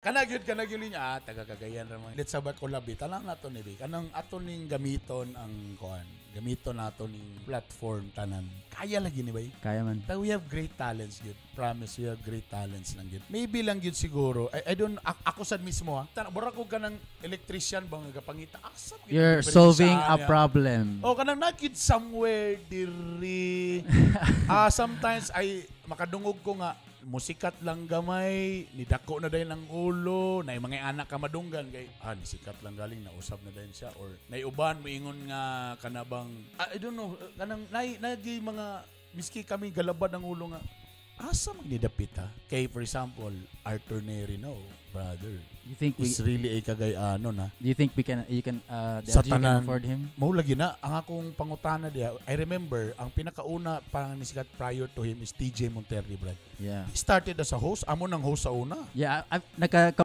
Kanag yun niya, taga Cagayan ramon. Let's sabat ko labi, talang nato ni kanang ato ning gamiton ang kuan. Gamiton nato ning platform tanan. Kaya lagi ni bay. Kaya man. We have great talents yun. Promise, we have great talents lang yun. Maybe lang yun siguro. I don't, ako sad mismo ha. Bura ko ka ng electrician bang nagapangita. You're solving a problem. O kanang nakid somewhere diri. Sometimes ay makadungog ko nga musikat lang gamay, nidako na dayon ang ulo, na mga anak ka madunggan kay nisikat lang galing nausab na dayon siya or naiuban moingon nga kanabang I don't know kanang nagi mga miski kami galabad ang ulo nga asa magnidapit ha kay for example Arthur Neri no brother You think is really a kagayano na. Do you think you can sa can afford him? Mao lagi na ang akong pangutana diha. I remember ang pinakauna pang nisikat prior to him is TJ Monterrey, brad. Yeah. He started as a host, amo nang host sa una. Yeah, naka